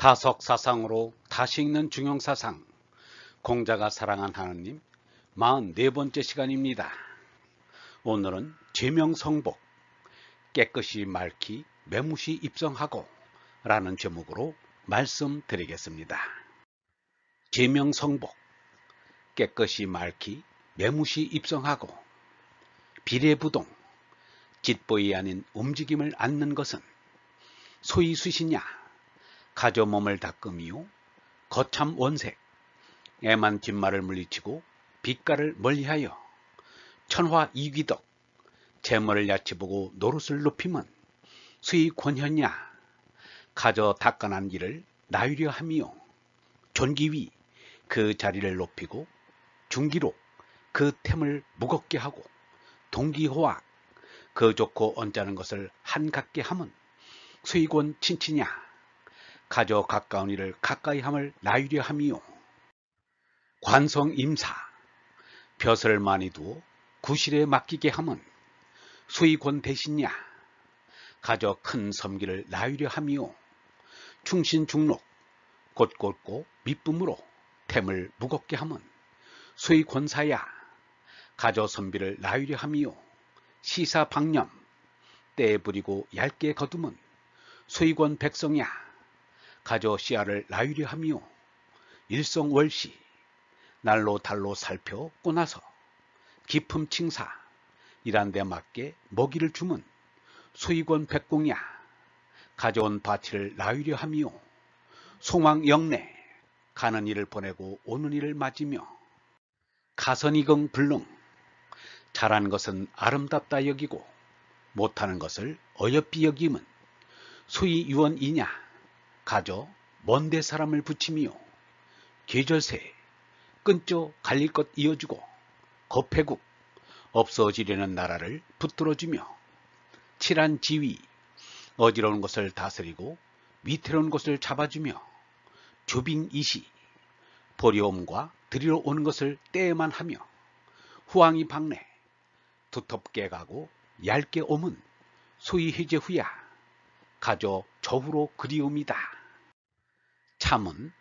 다석사상으로 다시 읽는 중용사상, 공자가 사랑한 하느님 44번째 시간입니다. 오늘은 제명성복, 깨끗이 맑히 매무시 입성하고 라는 제목으로 말씀드리겠습니다. 제명성복, 깨끗이 맑히 매무시 입성하고, 비례부동, 짓보이 아닌 움직임을 않는 것은 소위 수시냐, 가저 몸을 닦음이요 거참 원색, 애만 뒷말을 물리치고 빛깔을 멀리하여 천화 이귀덕, 재물을 야치보고 노릇을 높임은 수의 권현냐, 가저 닦아난 길을 나으려 함이요 존기위 그 자리를 높이고, 중기로 그 템을 무겁게 하고, 동기호악 그 좋고 언짢은 것을 한같게 함은 수의권 친치냐, 가저 가까운 이를 가까이 함을 나으려 함이요 관성임사 벼슬을 많이 두어 구실에 맡기게 함은 수의권 대신냐, 가저 큰 섬기를 나으려 함이요 충신중록 곧곧고 밑붐으로 템을 무겁게 함은 수의권사야, 가저 선비를 나으려 함이요 시사방념 때에 부리고 얇게 거둠은 수의권 백성야, 가저 씨알을 나으려 함이요 일성월시 날로 달로 살펴 꼬나서 기품 칭사 이란데 맞게 먹이를 주면 수의권 백공야, 가져온 바치를 나으려 함이요 송왕영내 가는 이를 보내고 오는 이를 맞으며, 가선이경 불능 잘한 것은 아름답다 여기고 못하는 것을 어여삐 여김은 수의 유언이냐, 가저 먼데 사람을 붙이며 계절새 끈쪄 갈릴 것 이어주고, 거패국 없어지려는 나라를 붙들어주며, 칠한 지위 어지러운 것을 다스리고 위태로운 것을 잡아주며, 조빙이시 보려옴과 들이러 오는 것을 때에만 하며, 후왕이 박내 두텁게 가고 얇게 옴은 소위 해제 후야, 가저 저후로 그리움이다. 참은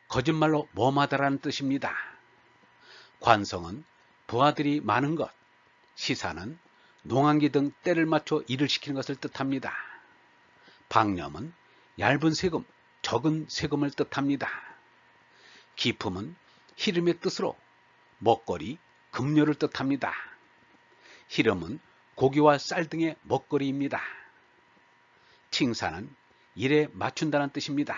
거짓말로 뭐하다라는 뜻입니다. 관성은 부하들이 많은 것, 시사는 농한기 등 때를 맞춰 일을 시키는 것을 뜻합니다. 방념은 얇은 세금, 적은 세금을 뜻합니다. 기품은 희름의 뜻으로 먹거리, 급료를 뜻합니다. 희름은 고기와 쌀 등의 먹거리입니다. 칭사는 일에 맞춘다는 뜻입니다.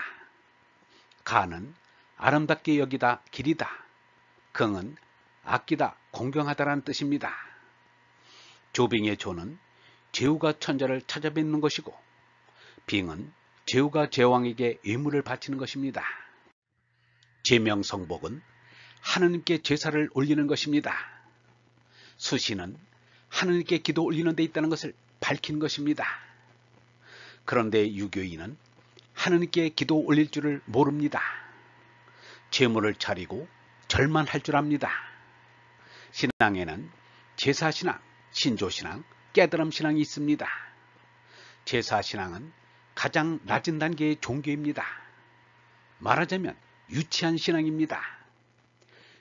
가는 아름답게 여기다 길이다. 긍은 아끼다 공경하다라는 뜻입니다. 조빙의 조는 제후가 천자를 찾아뵙는 것이고, 빙은 제후가 제왕에게 예물을 바치는 것입니다. 제명성복은 하느님께 제사를 올리는 것입니다. 수시는 하느님께 기도 올리는 데 있다는 것을 밝힌 것입니다. 그런데 유교인은 하느님께 기도 올릴 줄을 모릅니다. 제물을 차리고 절만 할 줄 압니다. 신앙에는 제사신앙, 신조신앙, 깨달음신앙이 있습니다. 제사신앙은 가장 낮은 단계의 종교입니다. 말하자면 유치한 신앙입니다.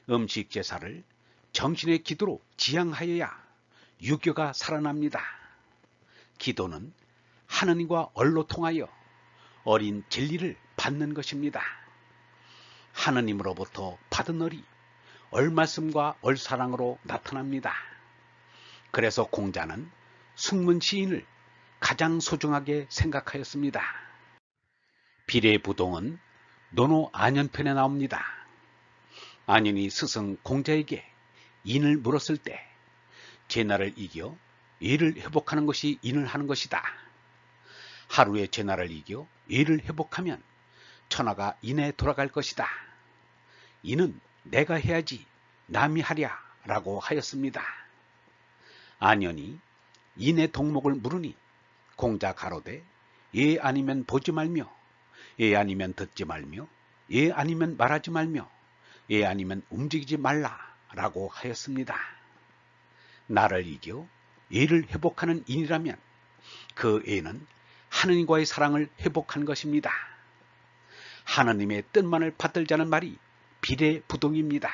음식 제사를 정신의 기도로 지향하여야 유교가 살아납니다. 기도는 하느님과 얼로 통하여 어린 진리를 받는 것입니다. 하느님으로부터 받은 얼이 얼말씀과 얼사랑으로 나타납니다. 그래서 공자는 숙문 시인을 가장 소중하게 생각하였습니다. 비례부동은 논어 안연편에 나옵니다. 안연이 스승 공자에게 인을 물었을 때 제나를 이겨 예를 회복하는 것이 인을 하는 것이다. 하루에 제나를 이겨 예를 회복하면 천하가 인에 돌아갈 것이다. 이는 내가 해야지 남이 하랴 라고 하였습니다. 안연이 인의 동목을 물으니 공자 가로되 예 아니면 보지 말며, 예 아니면 듣지 말며, 예 아니면 말하지 말며, 예 아니면 움직이지 말라 라고 하였습니다. 나를 이겨 예를 회복하는 인이라면 그 예는 하느님과의 사랑을 회복한 것입니다. 하느님의 뜻만을 받들자는 말이 비례부동입니다.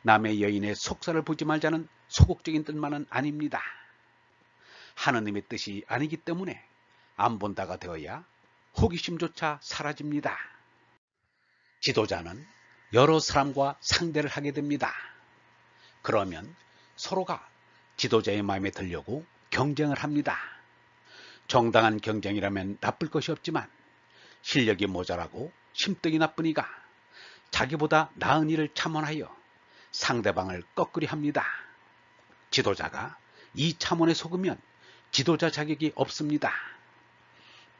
남의 여인의 속살을 보지 말자는 소극적인 뜻만은 아닙니다. 하느님의 뜻이 아니기 때문에 안 본다가 되어야 호기심조차 사라집니다. 지도자는 여러 사람과 상대를 하게 됩니다. 그러면 서로가 지도자의 마음에 들려고 경쟁을 합니다. 정당한 경쟁이라면 나쁠 것이 없지만 실력이 모자라고 심떡이 나쁘니까 자기보다 나은 일을 참원하여 상대방을 꺾으려 합니다. 지도자가 이 참원에 속으면 지도자 자격이 없습니다.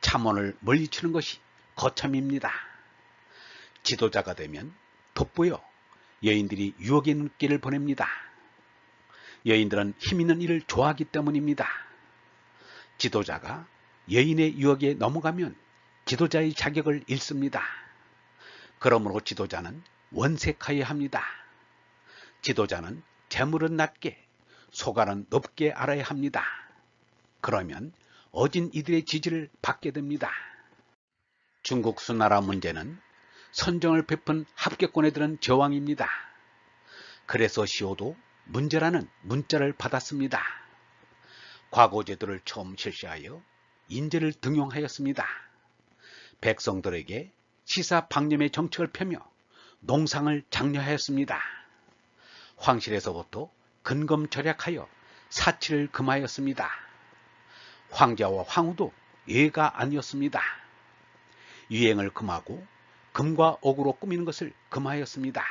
참원을 물리치는 것이 거참입니다. 지도자가 되면 돋보여 여인들이 유혹의 눈길을 보냅니다. 여인들은 힘있는 일을 좋아하기 때문입니다. 지도자가 여인의 유혹에 넘어가면 지도자의 자격을 잃습니다. 그러므로 지도자는 원색하여야 합니다. 지도자는 재물은 낮게, 소관은 높게 알아야 합니다. 그러면 어진 이들의 지지를 받게 됩니다. 중국 수나라 문제는 선정을 베푼 합격권에 드는 저왕입니다. 그래서 시호도 문제라는 문자를 받았습니다. 과거제도를 처음 실시하여 인재를 등용하였습니다. 백성들에게 시사방념의 정책을 펴며 농상을 장려하였습니다. 황실에서부터 근검절약하여 사치를 금하였습니다. 황자와 황후도 예가 아니었습니다. 유행을 금하고 금과 옥으로 꾸미는 것을 금하였습니다.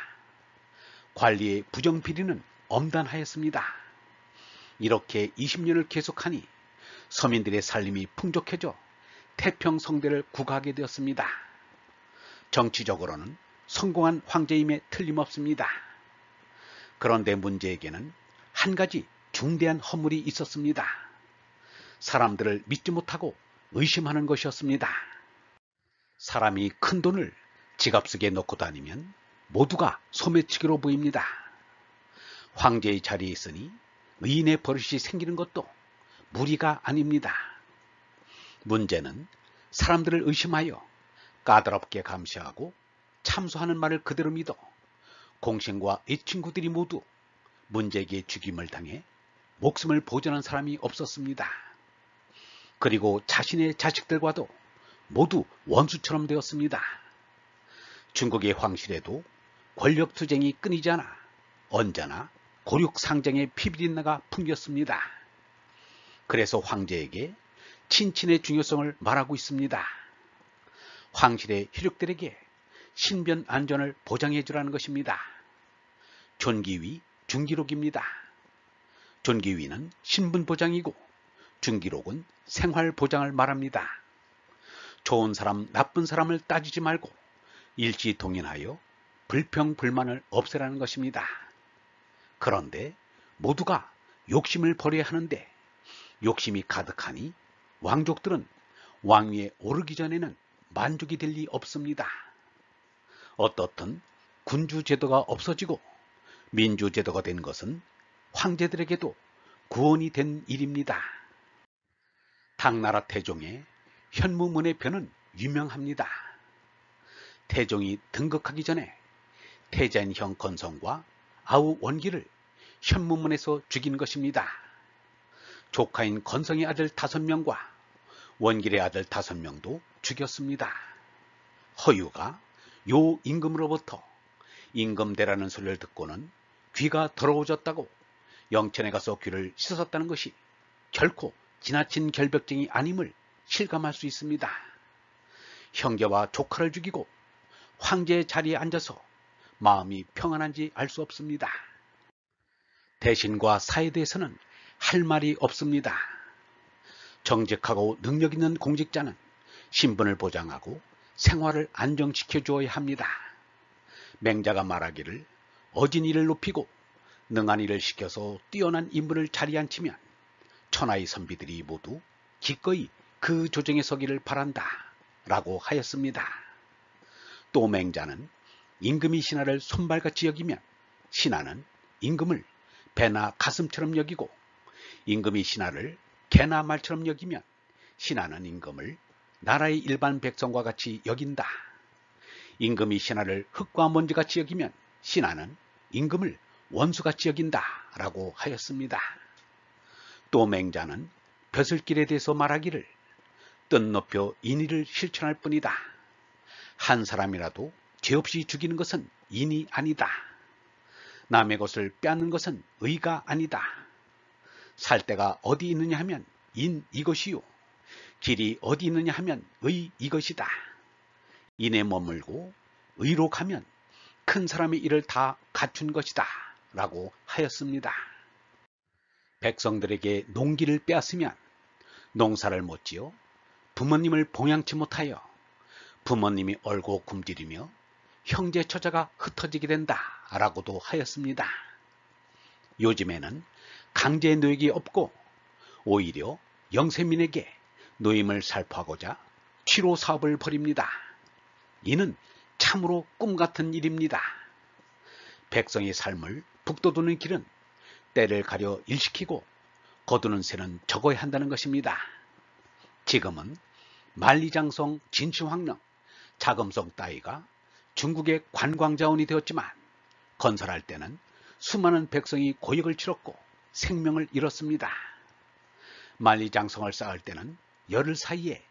관리의 부정비리는 엄단하였습니다. 이렇게 20년을 계속하니 서민들의 살림이 풍족해져 태평성대를 구가하게 되었습니다. 정치적으로는 성공한 황제임에 틀림없습니다. 그런데 문제에게는 한 가지 중대한 허물이 있었습니다. 사람들을 믿지 못하고 의심하는 것이었습니다. 사람이 큰 돈을 지갑 속에 넣고 다니면 모두가 소매치기로 보입니다. 황제의 자리에 있으니 의인의 버릇이 생기는 것도 무리가 아닙니다. 문제는 사람들을 의심하여 까다롭게 감시하고 참소하는 말을 그대로 믿어 공신과 이 친구들이 모두 문제에게 죽임을 당해 목숨을 보존한 사람이 없었습니다. 그리고 자신의 자식들과도 모두 원수처럼 되었습니다. 중국의 황실에도 권력투쟁이 끊이지 않아 언제나 고륙상쟁의 피비린내가 풍겼습니다. 그래서 황제에게 친친의 중요성을 말하고 있습니다. 황실의 혈육들에게 신변 안전을 보장해 주라는 것입니다. 존기위, 중기록입니다. 존기위는 신분 보장이고 중기록은 생활 보장을 말합니다. 좋은 사람, 나쁜 사람을 따지지 말고 일지동인하여 불평불만을 없애라는 것입니다. 그런데 모두가 욕심을 버려야 하는데 욕심이 가득하니 왕족들은 왕위에 오르기 전에는 만족이 될 리 없습니다. 어떻든 군주제도가 없어지고 민주제도가 된 것은 황제들에게도 구원이 된 일입니다. 당나라 태종의 현무문의 변은 유명합니다. 태종이 등극하기 전에 태자인 형 건성과 아우 원기를 현무문에서 죽인 것입니다. 조카인 건성의 아들 5명과 원길의 아들 5명도 죽였습니다. 허유가 요 임금으로부터 임금대라는 소리를 듣고는 귀가 더러워졌다고 영천에 가서 귀를 씻었다는 것이 결코 지나친 결벽증이 아님을 실감할 수 있습니다. 형제와 조카를 죽이고 황제의 자리에 앉아서 마음이 평안한지 알 수 없습니다. 대신과 사에 대해서는 할 말이 없습니다. 정직하고 능력 있는 공직자는 신분을 보장하고 생활을 안정시켜 주어야 합니다. 맹자가 말하기를 어진 이를 높이고 능한 이를 시켜서 뛰어난 인물을 자리에 앉히면 천하의 선비들이 모두 기꺼이 그 조정에 서기를 바란다 라고 하였습니다. 또 맹자는 임금이 신하를 손발같이 여기면 신하는 임금을 배나 가슴처럼 여기고 임금이 신하를 개나 말처럼 여기면 신하는 임금을 나라의 일반 백성과 같이 여긴다 임금이 신하를 흙과 먼지같이 여기면 신하는 임금을 원수같이 여긴다 라고 하였습니다. 또 맹자는 벼슬길에 대해서 말하기를 뜬 높여 인의를 실천할 뿐이다. 한 사람이라도 죄 없이 죽이는 것은 인이 아니다. 남의 것을 빼앗는 것은 의가 아니다. 살 데가 어디 있느냐 하면 인 이것이요. 길이 어디 있느냐 하면 의 이것이다. 인에 머물고 의로 가면 큰 사람의 일을 다 갖춘 것이다 라고 하였습니다. 백성들에게 농기를 빼앗으면 농사를 못 지어 부모님을 봉양치 못하여 부모님이 얼고 굶주리며 형제 처자가 흩어지게 된다 라고도 하였습니다. 요즘에는 강제 노역이 없고 오히려 영세민에게 노임을 살포하고자 취로 사업을 벌입니다. 이는 참으로 꿈같은 일입니다. 백성의 삶을 북돋우는 길은 때를 가려 일시키고 거두는 새는 적어야 한다는 것입니다. 지금은 만리장성, 진시황릉, 자금성 따위가 중국의 관광자원이 되었지만 건설할 때는 수많은 백성이 고역을 치렀고 생명을 잃었습니다. 만리장성을 쌓을 때는 열흘 사이에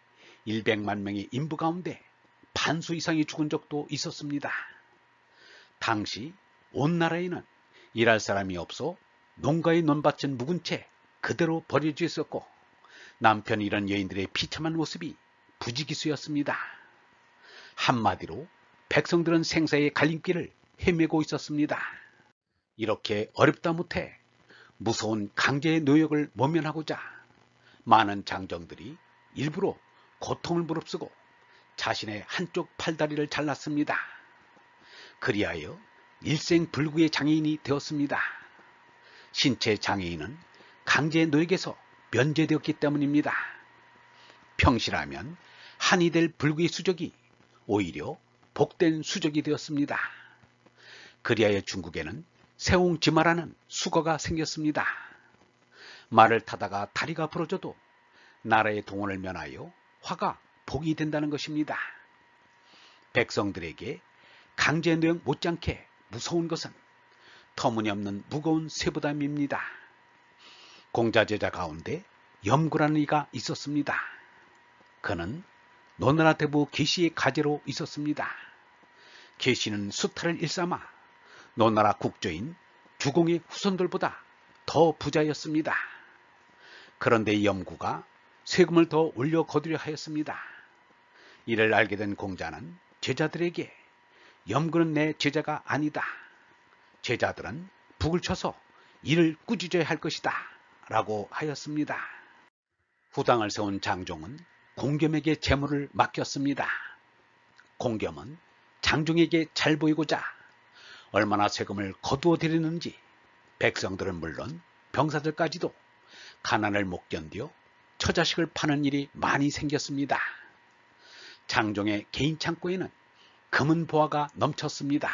100만 명의 인부 가운데 반수 이상이 죽은 적도 있었습니다. 당시 온 나라에는 일할 사람이 없어 농가에 논밭은 묵은 채 그대로 버려져 있었고 남편이 잃은 여인들의 비참한 모습이 부지기수였습니다. 한마디로 백성들은 생사의 갈림길을 헤매고 있었습니다. 이렇게 어렵다 못해 무서운 강제의 노역을 모면하고자 많은 장정들이 일부러 고통을 무릅쓰고 자신의 한쪽 팔다리를 잘랐습니다. 그리하여 일생불구의 장애인이 되었습니다. 신체 장애인은 강제 노역에서 면제되었기 때문입니다. 평시라면 한이 될 불구의 수족이 오히려 복된 수족이 되었습니다. 그리하여 중국에는 세옹지마라는 수거가 생겼습니다. 말을 타다가 다리가 부러져도 나라의 동원을 면하여 화가 복이 된다는 것입니다. 백성들에게 강제노역 못지않게 무서운 것은 터무니없는 무거운 쇠부담입니다. 공자제자 가운데 염구라는 이가 있었습니다. 그는 노나라 대부 계시의 가제로 있었습니다. 계시는 수탈을 일삼아 노나라 국조인 주공의 후손들보다 더 부자였습니다. 그런데 염구가 세금을 더 올려 거두려 하였습니다. 이를 알게 된 공자는 제자들에게 염구는 내 제자가 아니다. 제자들은 북을 쳐서 이를 꾸짖어야 할 것이다 라고 하였습니다. 후당을 세운 장종은 공겸에게 재물을 맡겼습니다. 공겸은 장종에게 잘 보이고자 얼마나 세금을 거두어 드리는지 백성들은 물론 병사들까지도 가난을 못 견디어 처자식을 파는 일이 많이 생겼습니다. 장종의 개인 창고에는 금은 보화가 넘쳤습니다.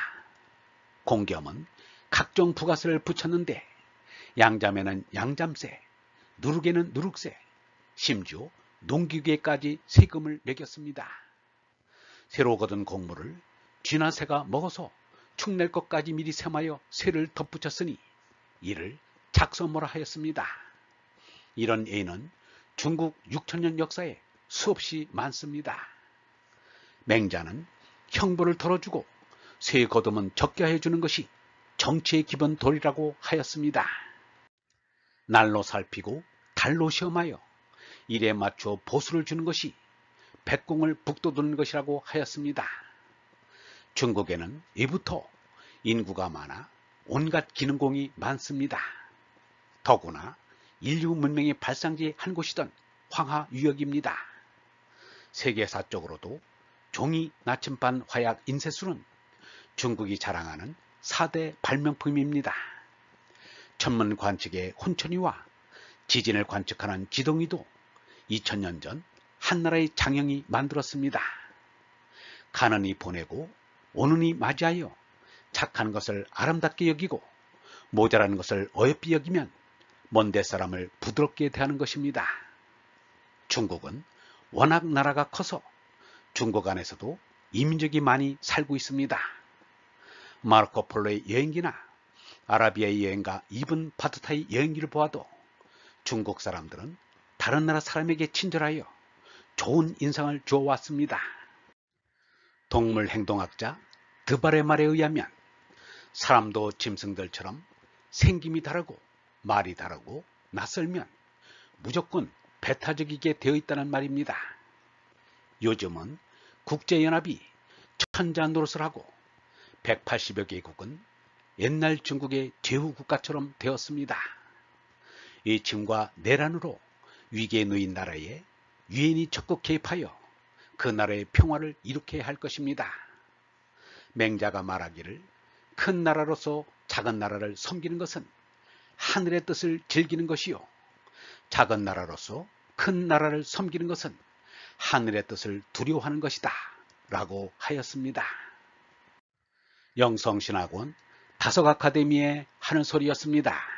공겸은 각종 부가세를 붙였는데 양잠에는 양잠세, 누룩에는 누룩세, 심지어 농기계까지 세금을 매겼습니다. 새로 거둔 곡물을 쥐나 새가 먹어서 축낼 것까지 미리 sem하여 세를 덧붙였으니 이를 작서모라 하였습니다. 이런 예는 중국 6천년 역사에 수없이 많습니다. 맹자는 형벌을 덜어주고 세 거둠은 적게 해주는 것이 정치의 기본 도리라고 하였습니다. 날로 살피고 달로 시험하여 일에 맞춰 보수를 주는 것이 백공을 북돋우는 것이라고 하였습니다. 중국에는 예부터 인구가 많아 온갖 기능공이 많습니다. 더구나 인류 문명의 발상지 한 곳이던 황하유역입니다. 세계사적으로도 종이 나침반 화약 인쇄술은 중국이 자랑하는 4대 발명품입니다. 천문 관측의 혼천이와 지진을 관측하는 지동이도 2000년 전 한나라의 장영이 만들었습니다. 가는이 보내고 오는이 맞이하여 착한 것을 아름답게 여기고 모자라는 것을 어여삐 여기면 먼데 사람을 부드럽게 대하는 것입니다. 중국은 워낙 나라가 커서 중국 안에서도 이민족이 많이 살고 있습니다. 마르코폴로의 여행기나 아라비아의 여행가 이븐 바투타의 여행기를 보아도 중국 사람들은 다른 나라 사람에게 친절하여 좋은 인상을 주어왔습니다. 동물 행동학자 드발의 말에 의하면 사람도 짐승들처럼 생김이 다르고 말이 다르고 낯설면 무조건 배타적이게 되어 있다는 말입니다. 요즘은 국제연합이 천자 노릇을 하고 180여 개국은 옛날 중국의 제후국가처럼 되었습니다. 이 침과 내란으로 위기에 놓인 나라에 유엔이 적극 개입하여 그 나라의 평화를 이룩해야 할 것입니다. 맹자가 말하기를 큰 나라로서 작은 나라를 섬기는 것은 하늘의 뜻을 즐기는 것이요, 작은 나라로서 큰 나라를 섬기는 것은 하늘의 뜻을 두려워하는 것이다 라고 하였습니다. 영성신학원 다석 아카데미의 하는 소리였습니다.